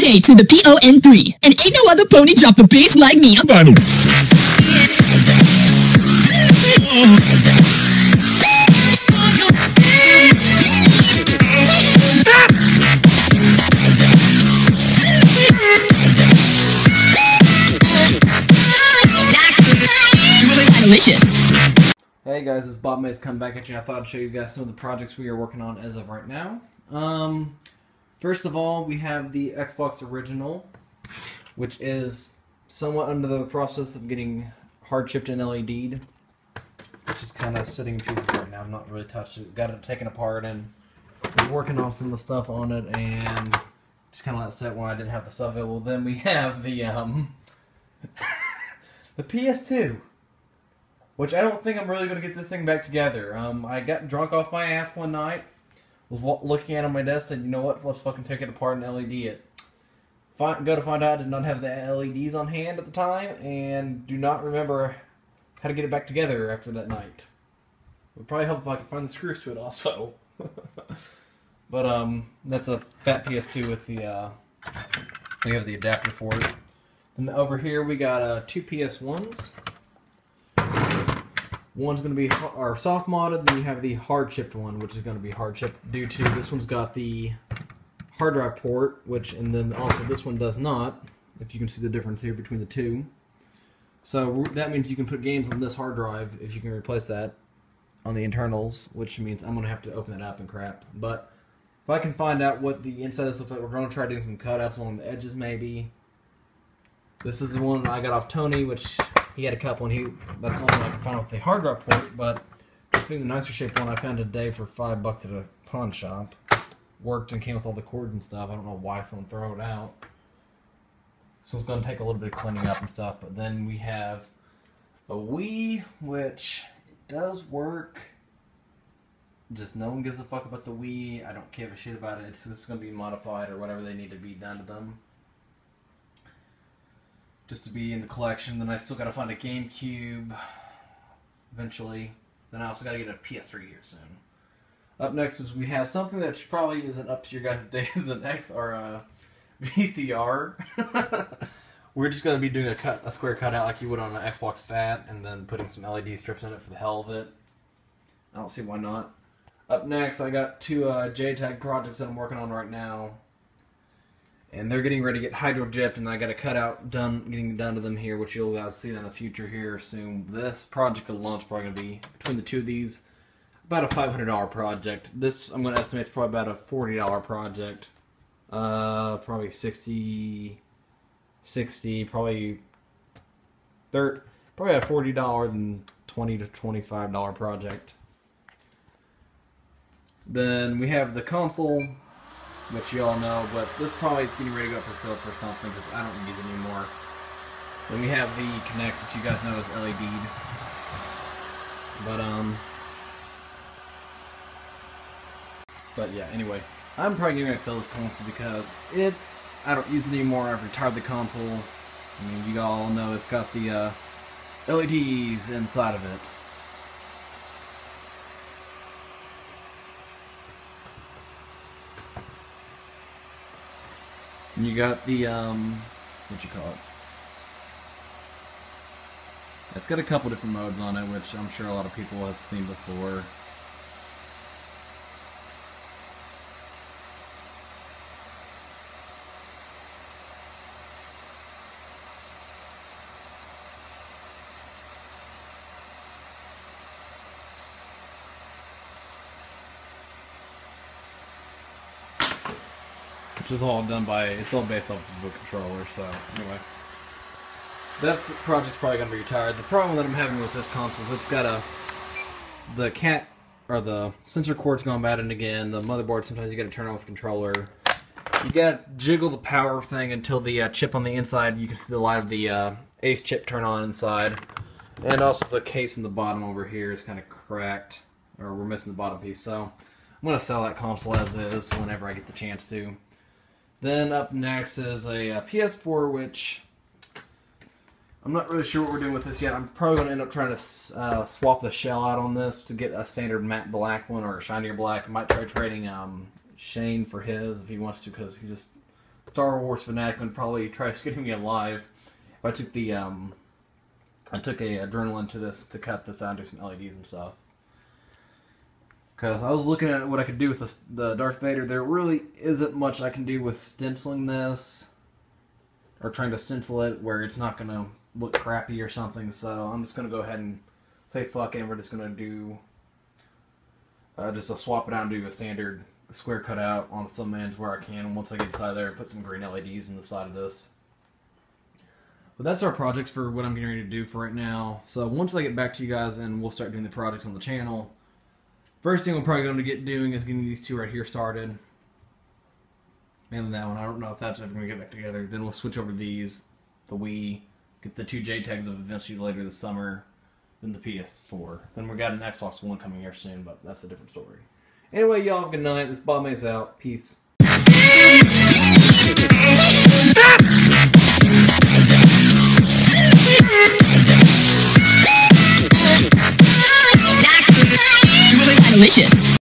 J to the PON3. And ain't no other pony drop the bass like me. I'm Bonnie. Delicious. Hey guys, it's Bob Mays coming back at you. I thought I'd show you guys some of the projects we are working on as of right now. First of all, we have the Xbox Original, which is somewhat under the process of getting hard chipped and LED'd. It's just kind of sitting in pieces right now. I've not really touched it. Got it taken apart and was working on some of the stuff on it and just kind of let it sit when I didn't have the stuff available. Then we have the the PS2. Which I don't think I'm really going to get this thing back together. I got drunk off my ass one night, was looking at it on my desk, and you know what, let's fucking take it apart and LED it. Go to find out I did not have the LEDs on hand at the time, and do not remember how to get it back together after that night. It would probably help if I could find the screws to it also. But that's a fat PS2 with the, we have the adapter for it. And over here we got two PS1s. One's going to be our soft modded, then you have the hard chipped one, which is going to be hard chipped due to this one's got the hard drive port, and then also this one does not, if you can see the difference here between the two. So that means you can put games on this hard drive if you can replace that on the internals, which means I'm going to have to open it up and crap. But if I can find out what the inside of this looks like, we're going to try doing some cutouts along the edges maybe. This is the one I got off Tony, which he had a couple, and that's the only one I could find with the hard drive port, but this being the nicer shaped one I found today for $5 at a pawn shop. Worked and came with all the cords and stuff. I don't know why someone threw it out. So it's going to take a little bit of cleaning up and stuff, but then we have a Wii, which it does work. Just no one gives a fuck about the Wii. I don't give a shit about it. It's just going to be modified or whatever they need to be done to them, just to be in the collection. Then I still got to find a GameCube eventually. Then I also got to get a PS3 here soon. Up next is we have something that probably isn't up to your guys' days, an X or a VCR. We're just going to be doing a square cutout like you would on an Xbox Fat, and then putting some LED strips in it for the hell of it. I don't see why not. Up next, I got two JTAG projects that I'm working on right now. And they're getting ready to get hydro dipped, and I got a cutout getting done to them here, which you'll guys see in the future here soon. This project alone is probably going to be, between the two of these, about a $500 project. This, I'm going to estimate, is probably about a $40 project. Probably 60, probably a $40 and $20 to $25 project. Then we have the console, which you all know, but this probably is getting ready to go for sale for something because I don't use it anymore. Then we have the Kinect, which you guys know is LED'd. But yeah, anyway, I'm probably going to sell this console because I don't use it anymore. I've retired the console. I mean, you all know it's got the LEDs inside of it. And you got the, what you call it? It's got a couple different modes on it, which I'm sure a lot of people have seen before. Which is all done by, it's all based off of a controller, so anyway. That's the project's probably going to be retired. The problem that I'm having with this console is it's got the sensor cord's gone bad and again, the motherboard sometimes you got to turn off the controller. You got to jiggle the power thing until the chip on the inside, you can see the light of the ACE chip turn on inside. And also the case in the bottom over here is kind of cracked, or we're missing the bottom piece, so I'm going to sell that console as is whenever I get the chance to. Then up next is a PS4, which I'm not really sure what we're doing with this yet. I'm probably going to end up trying to swap the shell out on this to get a standard matte black one or a shinier black. I might try trading Shane for his if he wants to, because he's just Star Wars fanatic would probably try skinning me alive if I took the I took a adrenaline to this to cut this out, do some LEDs and stuff. Because I was looking at what I could do with the Darth Vader. There really isn't much I can do with stenciling this, or trying to stencil it where it's not going to look crappy or something. So I'm just going to go ahead and say fuck it, and we're just going to do just a swap it out and do a standard square cutout on some ends where I can. Once I get inside there, put some green LEDs in the side of this. But that's our projects for what I'm getting ready to do for right now. So once I get back to you guys and we'll start doing the projects on the channel, first thing we're probably going to get doing is getting these two right here started. Mainly that one. I don't know if that's ever going to get back together. Then we'll switch over to these, the Wii, get the two JTAGs eventually later this summer, then the PS4. Then we got an Xbox One coming here soon, but that's a different story. Anyway, y'all have a good night. This Bob Mace out. Peace. You really delicious.